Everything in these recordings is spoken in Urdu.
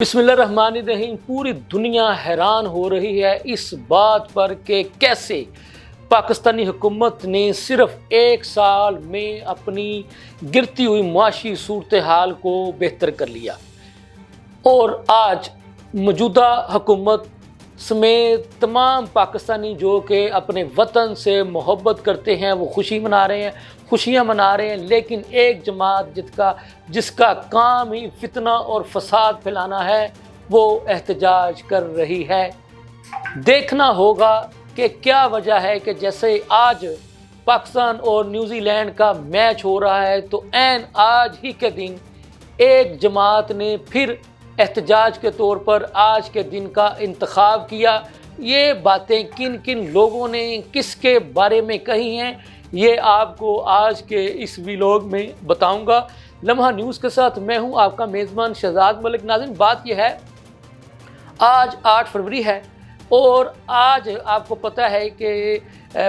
بسم اللہ الرحمن الرحیم۔ پوری دنیا حیران ہو رہی ہے اس بات پر کہ کیسے پاکستانی حکومت نے صرف ایک سال میں اپنی گرتی ہوئی معاشی صورتحال کو بہتر کر لیا، اور آج موجودہ حکومت سمیت تمام پاکستانی جو کہ اپنے وطن سے محبت کرتے ہیں وہ خوشیاں منا رہے ہیں، لیکن ایک جماعت جس کا کام ہی فتنہ اور فساد پھیلانا ہے وہ احتجاج کر رہی ہے۔ دیکھنا ہوگا کہ کیا وجہ ہے کہ جیسے آج پاکستان اور نیوزی لینڈ کا میچ ہو رہا ہے تو عین آج ہی کے دن ایک جماعت نے پھر احتجاج کے طور پر آج کے دن کا انتخاب کیا۔ یہ باتیں کن کن لوگوں نے کس کے بارے میں کہی ہیں، یہ آپ کو آج کے اس ویلاگ میں بتاؤں گا۔ لمحہ نیوز کے ساتھ میں ہوں آپ کا میزبان شہزاد ملک۔ ناظرین، بات یہ ہے، آج 8 فروری ہے اور آج آپ کو پتہ ہے کہ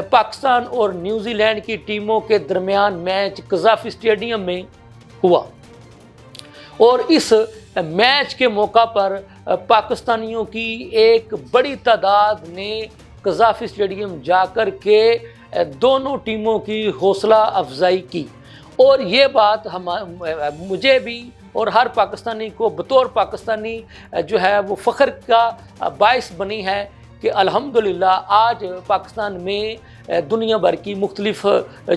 پاکستان اور نیوزی لینڈ کی ٹیموں کے درمیان میچ قذافی اسٹیڈیم میں ہوا، اور اس میچ کے موقع پر پاکستانیوں کی ایک بڑی تعداد نے قذافی اسٹیڈیم جا کر کے دونوں ٹیموں کی حوصلہ افزائی کی، اور یہ بات مجھے بھی اور ہر پاکستانی کو بطور پاکستانی جو ہے وہ فخر کا باعث بنی ہے کہ الحمدللہ آج پاکستان میں دنیا بھر کی مختلف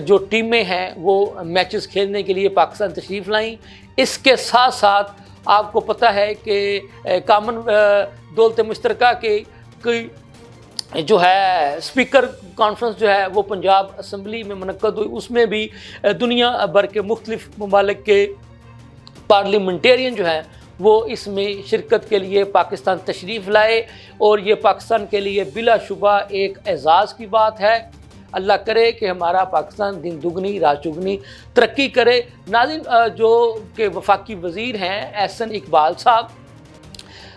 جو ٹیمیں ہیں وہ میچز کھیلنے کے لیے پاکستان تشریف لائیں۔ اس کے ساتھ ساتھ آپ کو پتہ ہے کہ کامن دولت مشترکہ کی جو ہے اسپیکر کانفرنس جو ہے وہ پنجاب اسمبلی میں منعقد ہوئی، اس میں بھی دنیا بھر کے مختلف ممالک کے پارلیمنٹیرین جو ہیں وہ اس میں شرکت کے لیے پاکستان تشریف لائے، اور یہ پاکستان کے لیے بلا شبہ ایک اعزاز کی بات ہے۔ اللہ کرے کہ ہمارا پاکستان دن دگنی رات چگنی ترقی کرے۔ ناظرین، جو کہ وفاقی وزیر ہیں احسن اقبال صاحب،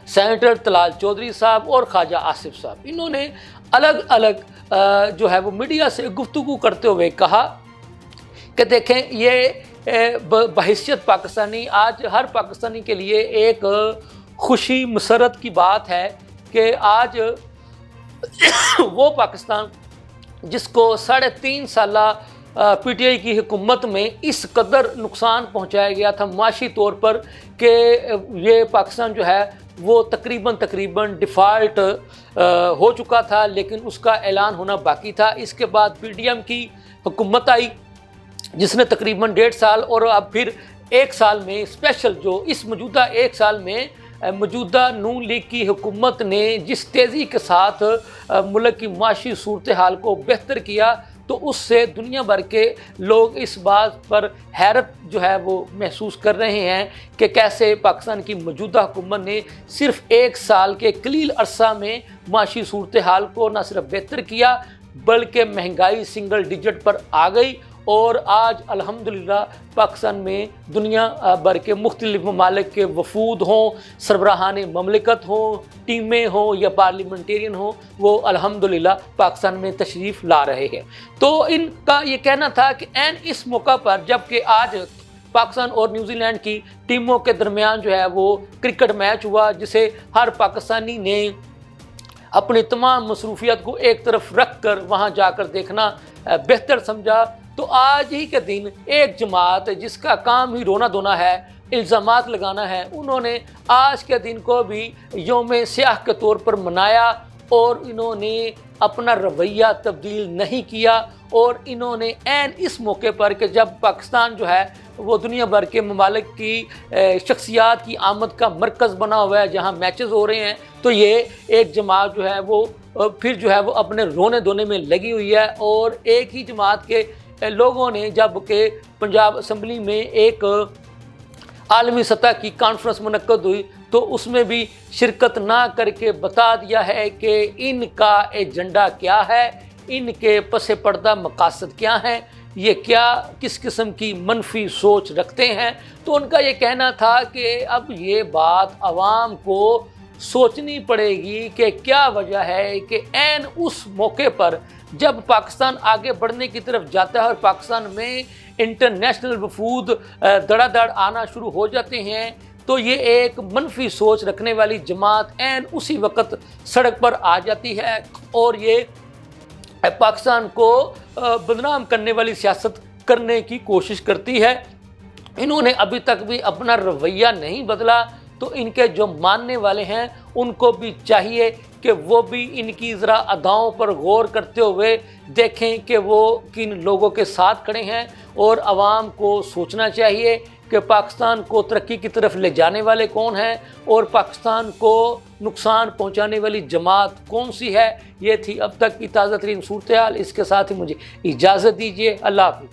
سینیٹر طلال چودھری صاحب اور خواجہ آصف صاحب، انہوں نے الگ الگ جو ہے وہ میڈیا سے گفتگو کرتے ہوئے کہا کہ دیکھیں، یہ بحیثیت پاکستانی آج ہر پاکستانی کے لیے ایک خوشی مسرت کی بات ہے کہ آج وہ پاکستان جس کو 3.5 سالہ پی ٹی آئی کی حکومت میں اس قدر نقصان پہنچایا گیا تھا معاشی طور پر کہ یہ پاکستان جو ہے وہ تقریباً ڈیفالٹ ہو چکا تھا، لیکن اس کا اعلان ہونا باقی تھا۔ اس کے بعد پی ڈی ایم کی حکومت آئی جس نے تقریباً 1.5 سال اور اب پھر 1 سال میں اسپیشل جو اس موجودہ 1 سال میں موجودہ نون لیگ کی حکومت نے جس تیزی کے ساتھ ملک کی معاشی صورتحال کو بہتر کیا، تو اس سے دنیا بھر کے لوگ اس بات پر حیرت جو ہے وہ محسوس کر رہے ہیں کہ کیسے پاکستان کی موجودہ حکومت نے صرف 1 سال کے قلیل عرصہ میں معاشی صورتحال کو نہ صرف بہتر کیا بلکہ مہنگائی سنگل ڈیجٹ پر آ گئی، اور آج الحمدللہ پاکستان میں دنیا بھر کے مختلف ممالک کے وفود ہوں، سربراہان مملکت ہوں، ٹیمیں ہوں یا پارلیمنٹیرین ہوں، وہ الحمدللہ پاکستان میں تشریف لا رہے ہیں۔ تو ان کا یہ کہنا تھا کہ عین اس موقع پر جب کہ آج پاکستان اور نیوزی لینڈ کی ٹیموں کے درمیان جو ہے وہ کرکٹ میچ ہوا، جسے ہر پاکستانی نے اپنی تمام مصروفیات کو ایک طرف رکھ کر وہاں جا کر دیکھنا بہتر سمجھا، تو آج ہی کے دن ایک جماعت جس کا کام ہی رونا دھونا ہے، الزامات لگانا ہے، انہوں نے آج کے دن کو بھی یوم سیاہ کے طور پر منایا، اور انہوں نے اپنا رویہ تبدیل نہیں کیا، اور انہوں نے عین اس موقع پر کہ جب پاکستان جو ہے وہ دنیا بھر کے ممالک کی شخصیات کی آمد کا مرکز بنا ہوا ہے جہاں میچز ہو رہے ہیں، تو یہ ایک جماعت جو ہے وہ پھر جو ہے وہ اپنے رونے دھونے میں لگی ہوئی ہے، اور ایک ہی جماعت کے لوگوں نے جب کہ پنجاب اسمبلی میں ایک عالمی سطح کی کانفرنس منعقد ہوئی تو اس میں بھی شرکت نہ کر کے بتا دیا ہے کہ ان کا ایجنڈا کیا ہے، ان کے پس پردہ مقاصد کیا ہیں، یہ کس قسم کی منفی سوچ رکھتے ہیں۔ تو ان کا یہ کہنا تھا کہ اب یہ بات عوام کو سوچنی پڑے گی کہ کیا وجہ ہے کہ عین اس موقع پر جب پاکستان آگے بڑھنے کی طرف جاتا ہے اور پاکستان میں انٹرنیشنل وفود دڑا دڑ آنا شروع ہو جاتے ہیں، تو یہ ایک منفی سوچ رکھنے والی جماعت عین اسی وقت سڑک پر آ جاتی ہے اور یہ پاکستان کو بدنام کرنے والی سیاست کرنے کی کوشش کرتی ہے۔ انہوں نے ابھی تک بھی اپنا رویہ نہیں بدلا، تو ان کے جو ماننے والے ہیں ان کو بھی چاہیے کہ وہ بھی ان کی ذرا اداؤں پر غور کرتے ہوئے دیکھیں کہ وہ کن لوگوں کے ساتھ کھڑے ہیں، اور عوام کو سوچنا چاہیے کہ پاکستان کو ترقی کی طرف لے جانے والے کون ہیں اور پاکستان کو نقصان پہنچانے والی جماعت کون سی ہے۔ یہ تھی اب تک کی تازہ ترین صورتحال۔ اس کے ساتھ ہی مجھے اجازت دیجیے، اللہ حافظ۔